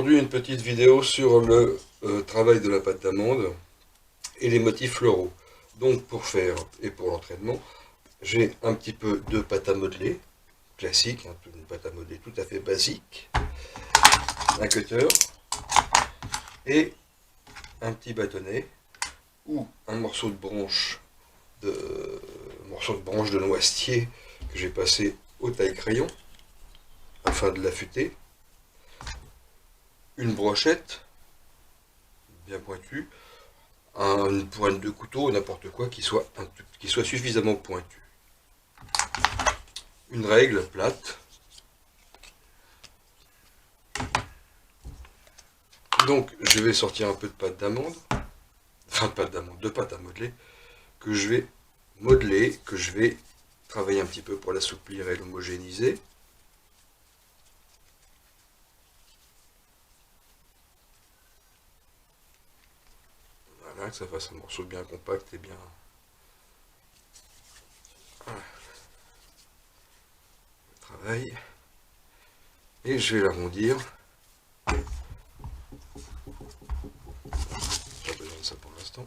Aujourd'hui, une petite vidéo sur le travail de la pâte d'amande et les motifs floraux. Donc pour faire et pour l'entraînement, j'ai un petit peu de pâte à modeler, classique, hein, une pâte à modeler tout à fait basique, un cutter et un petit bâtonnet ou un morceau de branche de noisetier que j'ai passé au taille-crayon afin de l'affûter, une brochette bien pointue, une pointe de couteau, n'importe quoi qui soit suffisamment pointu. Une règle plate. Donc je vais sortir un peu de pâte d'amande, de pâte à modeler, que je vais modeler, que je vais travailler un petit peu pour l'assouplir et l'homogénéiser. Voilà, que ça fasse un morceau bien compact et bien... Voilà. Le travail. Et je vais l'arrondir. Pas besoin de ça pour l'instant.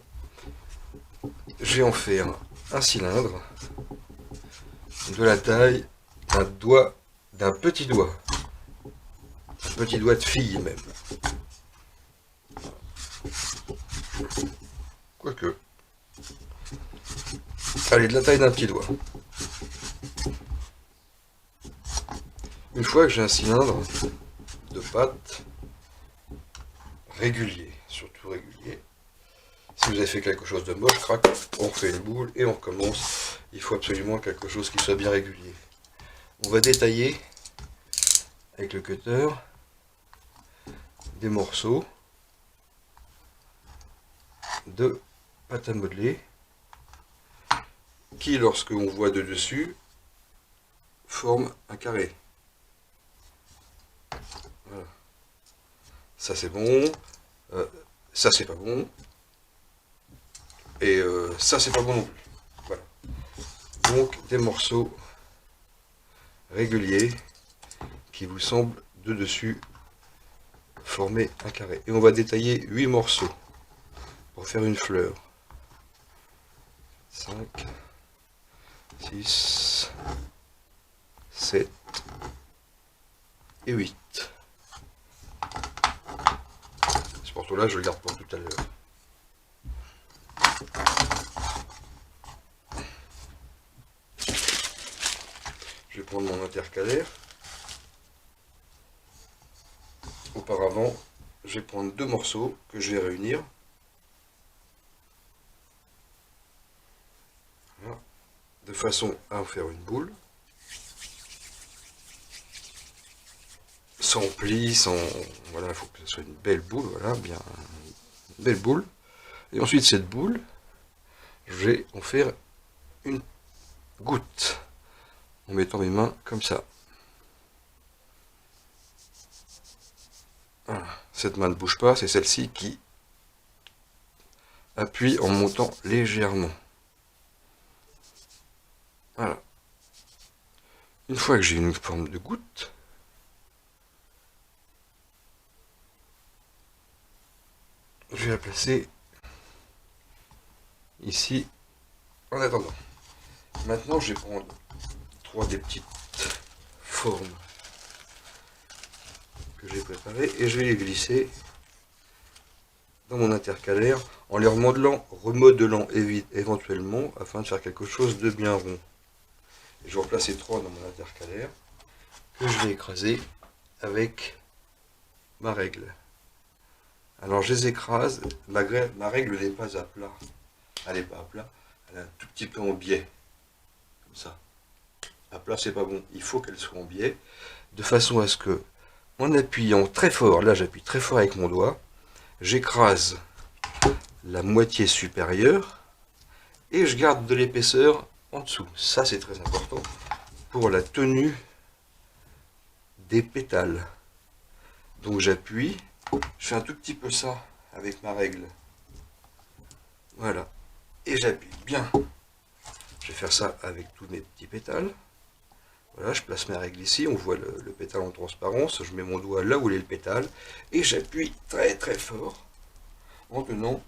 Je vais en faire un cylindre de la taille d'un petit doigt. Un petit doigt de fille même. Quoique. Allez, de la taille d'un petit doigt. Une fois que j'ai un cylindre de pâte régulier, surtout régulier, si vous avez fait quelque chose de moche, crac, on refait une boule et on recommence. Il faut absolument quelque chose qui soit bien régulier. On va détailler avec le cutter des morceaux de pâte à modeler qui, lorsque on voit de dessus, forment un carré. Voilà. Ça c'est bon, ça c'est pas bon, et ça c'est pas bon non plus. Voilà. Donc des morceaux réguliers qui vous semblent de dessus former un carré. Et on va détailler 8 morceaux pour faire une fleur. 5, 6, 7 et 8. Ce morceau-là, je le garde pour tout à l'heure. Je vais prendre mon intercalaire. Auparavant, je vais prendre 2 morceaux que je vais réunir. Voilà. De façon à en faire une boule. Sans pli, sans... Voilà, il faut que ce soit une belle boule, voilà, bien... Une belle boule. Et ensuite, cette boule, je vais en faire une goutte. En mettant mes mains comme ça. Voilà. Cette main ne bouge pas, c'est celle-ci qui appuie en montant légèrement. Voilà. Une fois que j'ai une forme de goutte, je vais la placer ici en attendant. Maintenant, je vais prendre 3 des petites formes que j'ai préparées et je vais les glisser dans mon intercalaire en les remodelant éventuellement afin de faire quelque chose de bien rond. Et je vais en placer 3 dans mon intercalaire que je vais écraser avec ma règle. Alors je les écrase, ma règle n'est pas à plat, elle n'est pas à plat, elle est un tout petit peu en biais, comme ça. À plat c'est pas bon, il faut qu'elle soit en biais, de façon à ce que, en appuyant très fort, là j'appuie très fort avec mon doigt, j'écrase la moitié supérieure et je garde de l'épaisseur en dessous. Ça c'est très important pour la tenue des pétales. Donc j'appuie, je fais un tout petit peu ça avec ma règle. Voilà. Et j'appuie bien. Je vais faire ça avec tous mes petits pétales. Voilà, je place ma règle ici, on voit le pétale en transparence, je mets mon doigt là où est le pétale, et j'appuie très très fort en tenant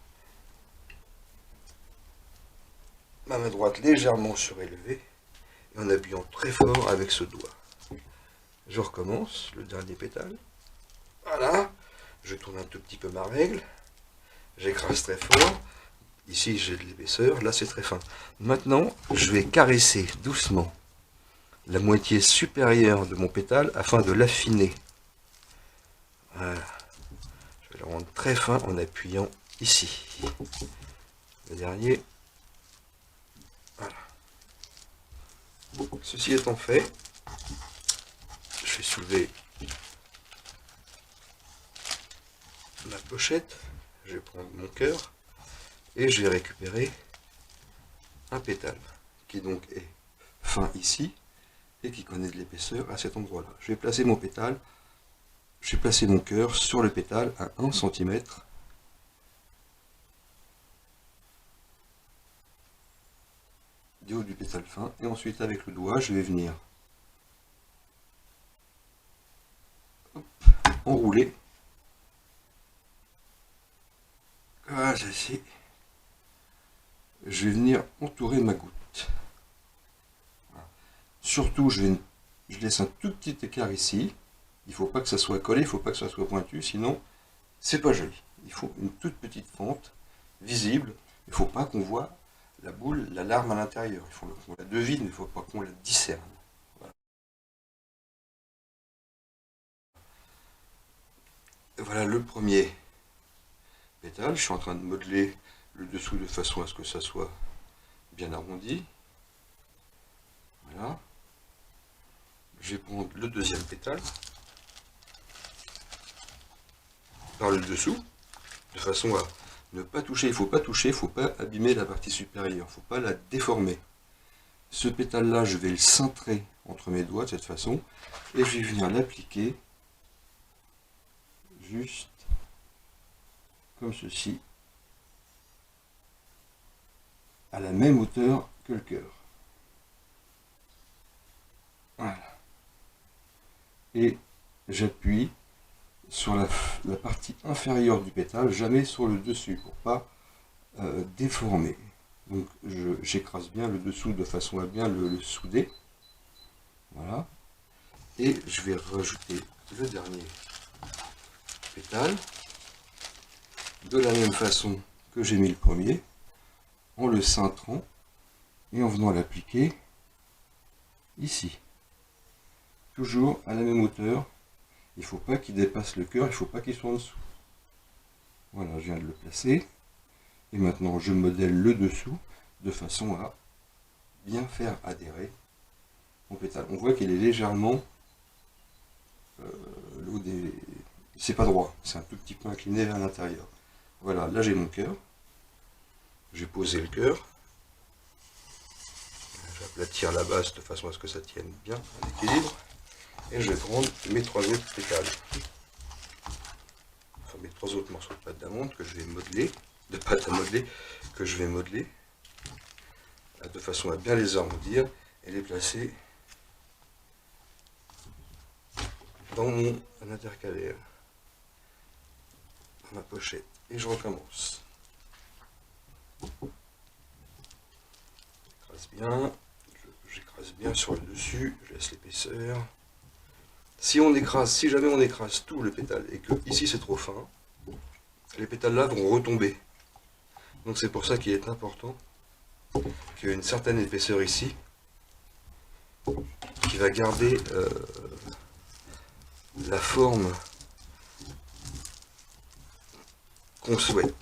ma main droite légèrement surélevée et en appuyant très fort avec ce doigt. Je recommence, le dernier pétale. Voilà, je tourne un tout petit peu ma règle, j'écrase très fort. Ici j'ai de l'épaisseur, là c'est très fin. Maintenant, je vais caresser doucement la moitié supérieure de mon pétale afin de l'affiner. Voilà. Je vais le rendre très fin en appuyant ici. Le dernier. Voilà. Ceci étant fait, je vais soulever ma pochette, je vais prendre mon cœur et je vais récupérer un pétale qui donc est fin ici et qui connaît de l'épaisseur à cet endroit-là. Je vais placer mon pétale, je vais placer mon cœur sur le pétale à 1 cm. Du haut du pétale fin, et ensuite avec le doigt, je vais venir enrouler. Voilà, ici. Je vais venir entourer ma goutte. Voilà. Surtout, je laisse un tout petit écart ici. Il ne faut pas que ça soit collé, il ne faut pas que ça soit pointu, sinon c'est pas joli. Il faut une toute petite fente visible. Il ne faut pas qu'on voit la boule, la larme à l'intérieur. Il faut qu'on la devine, il ne faut pas qu'on la discerne. Voilà. Voilà le premier pétale. Je suis en train de modeler le dessous de façon à ce que ça soit bien arrondi. Voilà. Je vais prendre le deuxième pétale par le dessous, de façon à ne pas toucher. Il ne faut pas toucher, il ne faut pas abîmer la partie supérieure, il ne faut pas la déformer. Ce pétale-là, je vais le cintrer entre mes doigts de cette façon, et je vais venir l'appliquer juste comme ceci, à la même hauteur que le cœur. Voilà. Et j'appuie sur la partie inférieure du pétale, jamais sur le dessus, pour pas déformer. Donc j'écrase bien le dessous de façon à bien le souder. Voilà. Et je vais rajouter le dernier pétale, de la même façon que j'ai mis le premier, en le cintrant et en venant l'appliquer ici. Toujours à la même hauteur. Il ne faut pas qu'il dépasse le cœur, il ne faut pas qu'il soit en dessous. Voilà, je viens de le placer. Et maintenant, je modèle le dessous de façon à bien faire adhérer mon pétale. On voit qu'il est légèrement... c'est pas droit, c'est un tout petit peu incliné vers l'intérieur. Voilà, là j'ai mon cœur. J'ai posé le cœur. Je vais aplatir la base de façon à ce que ça tienne bien à l'équilibre. Et je vais prendre mes 3 autres pétales. Enfin, mes 3 autres morceaux de pâte d'amande que je vais modeler, de pâte à modeler, que je vais modeler, de façon à bien les arrondir et les placer dans mon intercalaire, dans ma pochette. Et je recommence. J'écrase bien sur le dessus, je laisse l'épaisseur. Si jamais on écrase tout le pétale et que ici c'est trop fin, les pétales là vont retomber. Donc c'est pour ça qu'il est important qu'il y ait une certaine épaisseur ici qui va garder la forme qu'on souhaite.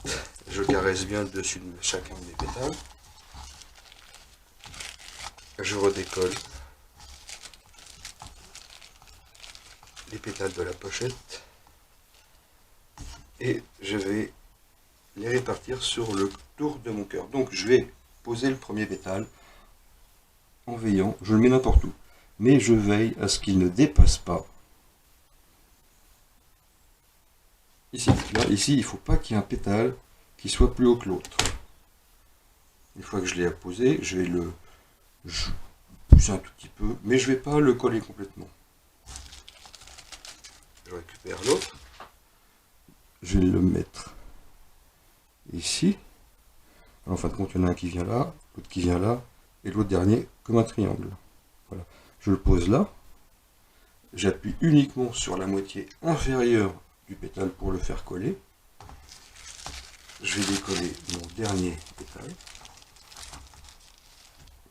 Je caresse bien dessus de chacun des pétales. Je redécolle les pétales de la pochette et je vais les répartir sur le tour de mon cœur. Donc je vais poser le premier pétale en veillant, je le mets n'importe où, mais je veille à ce qu'il ne dépasse pas. Ici, là, ici, il ne faut pas qu'il y ait un pétale qui soit plus haut que l'autre. Une fois que je l'ai posé, je vais pousser un tout petit peu, mais je vais pas le coller complètement. Je récupère l'autre. Je vais le mettre ici. En fin de compte, il y en a un qui vient là, l'autre qui vient là, et l'autre dernier comme un triangle. Voilà. Je le pose là. J'appuie uniquement sur la moitié inférieure du pétale pour le faire coller. Je vais décoller mon dernier pétale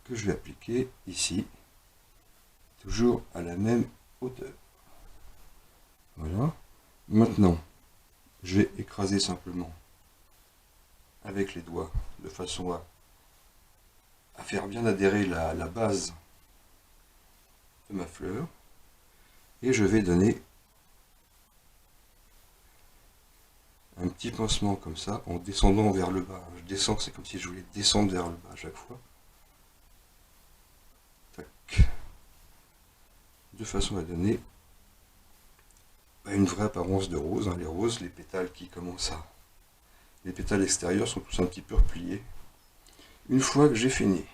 que je vais appliquer ici, toujours à la même hauteur. Voilà. Maintenant, je vais écraser simplement avec les doigts de façon à faire bien adhérer la base de ma fleur. Et je vais donner un petit pincement comme ça en descendant vers le bas. Je descends, c'est comme si je voulais descendre vers le bas à chaque fois. Tac. De façon à donner une vraie apparence de rose. Les roses, les pétales qui commencent à... Les pétales extérieurs sont tous un petit peu repliés. Une fois que j'ai fini,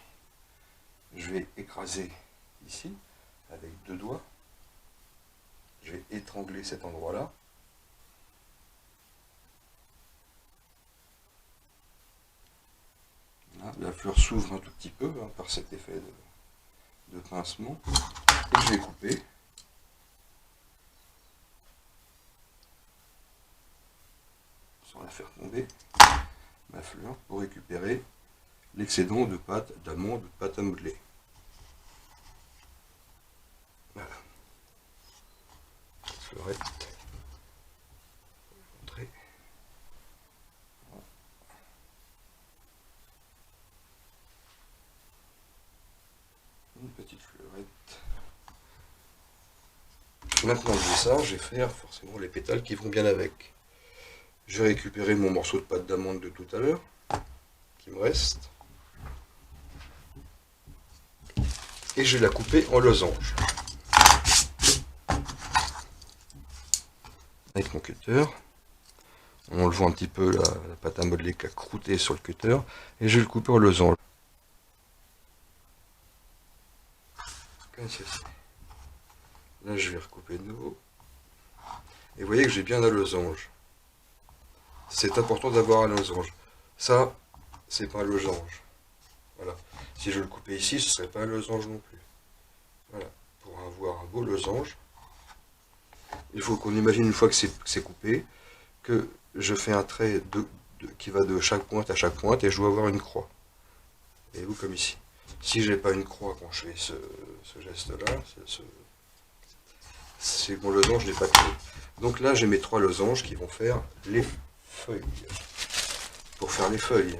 je vais écraser ici avec 2 doigts. Je vais étrangler cet endroit-là. La fleur s'ouvre un tout petit peu par cet effet de pincement. Et je vais couper. Sans la faire tomber, ma fleur pour récupérer l'excédent de pâte d'amande ou de pâte à modeler. Voilà. Fleurette. Montrer. Une petite fleurette. Maintenant que j'ai ça, je vais faire forcément les pétales qui vont bien avec. Je vais récupérer mon morceau de pâte d'amande de tout à l'heure, qui me reste. Et je vais la couper en losange. Avec mon cutter. En enlevant un petit peu la pâte à modeler qui a croûté sur le cutter. Et je vais le couper en losange. Comme ceci. Là, je vais recouper de nouveau. Et vous voyez que j'ai bien un losange. C'est important d'avoir un losange. Ça, c'est pas un losange. Voilà. Si je le coupais ici, ce ne serait pas un losange non plus. Voilà. Pour avoir un beau losange, il faut qu'on imagine une fois que c'est coupé, que je fais un trait qui va de chaque pointe à chaque pointe et je dois avoir une croix. Et vous comme ici. Si je n'ai pas une croix quand je fais ce geste-là, c'est mon losange n'est pas clos. Donc là, j'ai mes 3 losanges qui vont faire les feuilles. Pour faire les feuilles,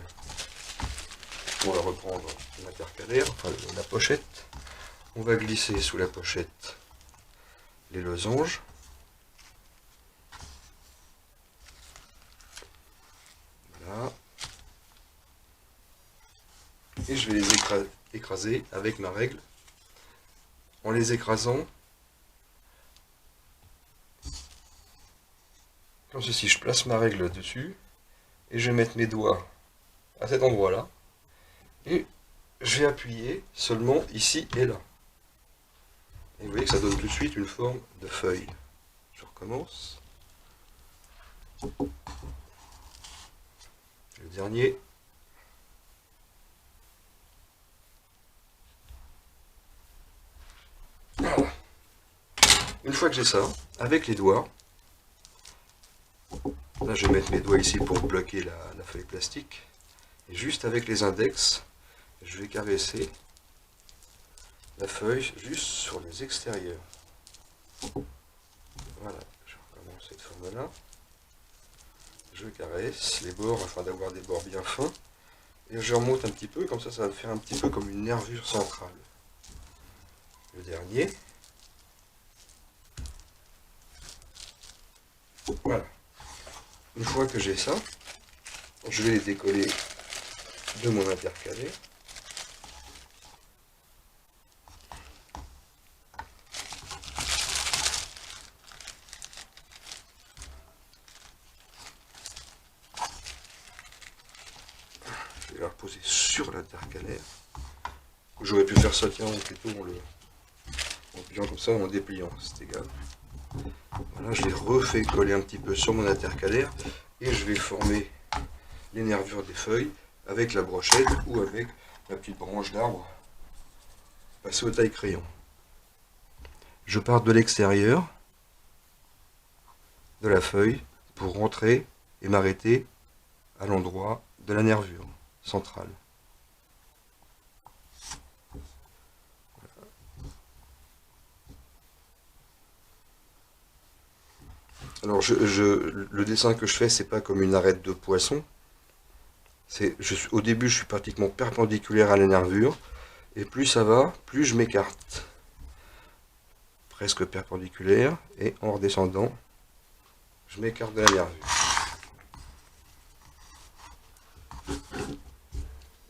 on va reprendre l'intercalaire, enfin la pochette. On va glisser sous la pochette les losanges. Voilà. Et je vais les écraser avec ma règle. En les écrasant, comme ceci, je place ma règle dessus et je vais mettre mes doigts à cet endroit-là et je vais appuyer seulement ici et là. Et vous voyez que ça donne tout de suite une forme de feuille. Je recommence. Le dernier. Voilà. Une fois que j'ai ça, avec les doigts, là je vais mettre mes doigts ici pour bloquer la feuille plastique, et juste avec les index, je vais caresser la feuille juste sur les extérieurs. Voilà, je recommence cette forme-là. Je caresse les bords afin d'avoir des bords bien fins, et je remonte un petit peu, comme ça va me faire un petit peu comme une nervure centrale. Le dernier. Voilà. Une fois que j'ai ça, je vais les décoller de mon intercalaire. Je vais la reposer sur l'intercalaire. J'aurais pu faire ça, tiens, plutôt en pliant comme ça, en dépliant, c'est égal. Voilà, je l'ai refait coller un petit peu sur mon intercalaire et je vais former les nervures des feuilles avec la brochette ou avec la petite branche d'arbre passée au taille-crayon. Je pars de l'extérieur de la feuille pour rentrer et m'arrêter à l'endroit de la nervure centrale. Alors le dessin que je fais, c'est pas comme une arête de poisson. Au début, je suis pratiquement perpendiculaire à la nervure, et plus ça va, plus je m'écarte. Presque perpendiculaire, et en redescendant, je m'écarte de la nervure.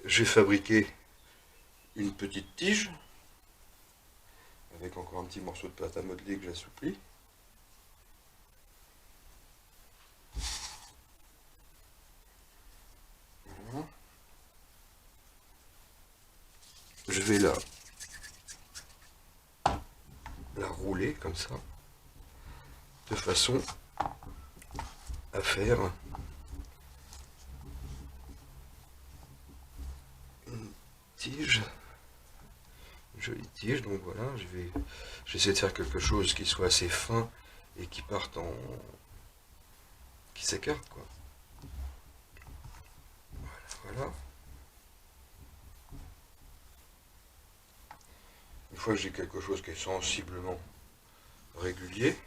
J'ai fabriqué une petite tige, avec encore un petit morceau de pâte à modeler que j'assouplis. Voilà. Je vais la rouler comme ça, de façon à faire une tige, une jolie tige. Donc voilà, j'essaie de faire quelque chose qui soit assez fin et qui parte qui s'écarte, quoi. Voilà. Une fois que j'ai quelque chose qui est sensiblement régulier,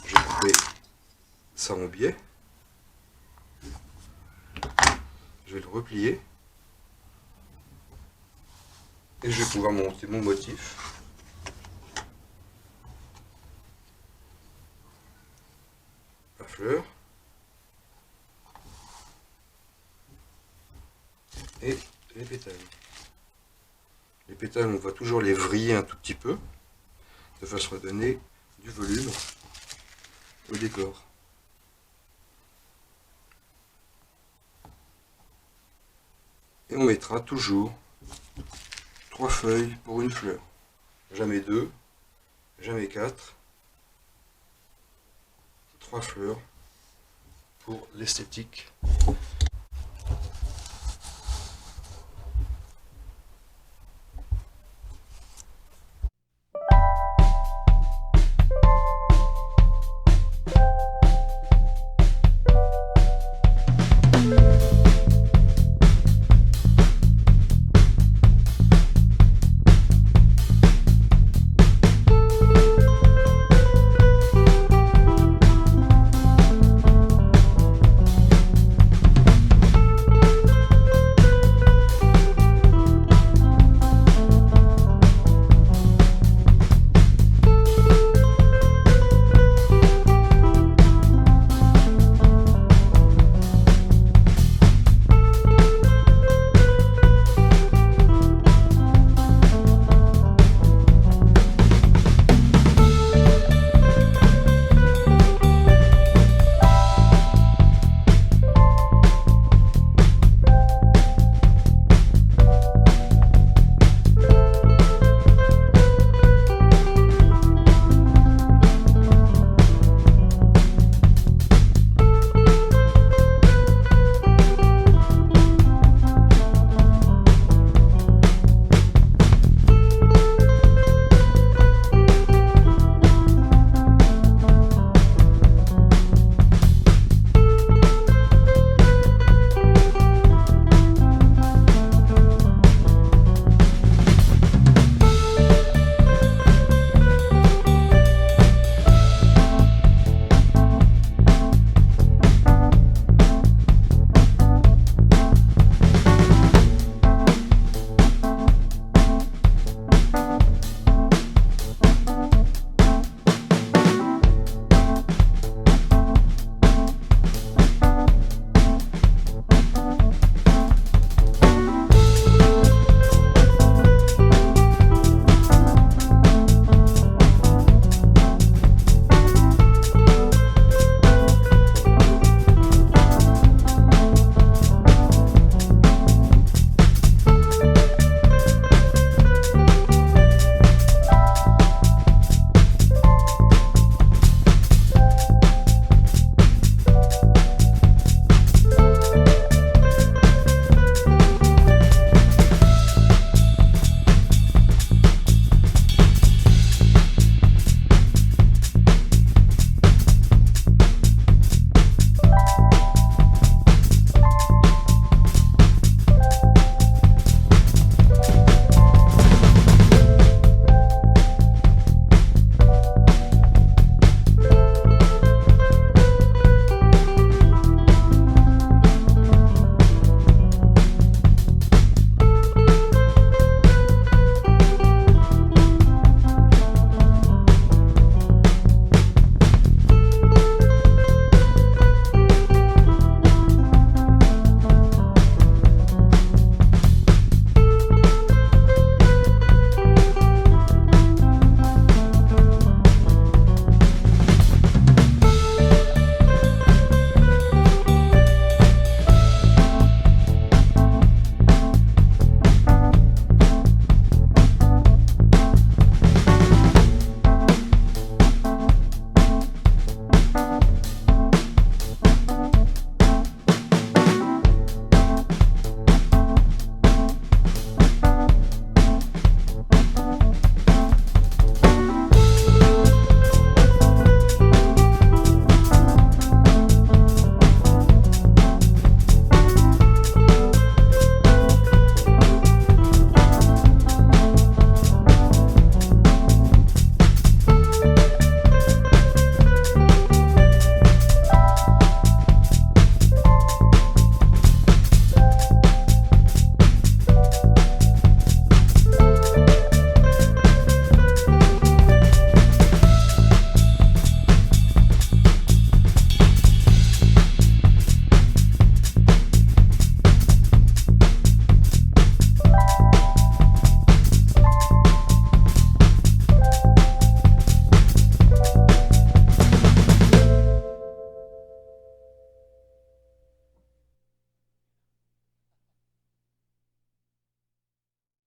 je vais couper ça en biais. Je vais le replier. Et je vais pouvoir monter mon motif. La fleur. Et les pétales. Les pétales, on va toujours les vriller un tout petit peu, de façon à donner du volume au décor. Et on mettra toujours 3 feuilles pour une fleur. Jamais 2, jamais 4. 3 fleurs pour l'esthétique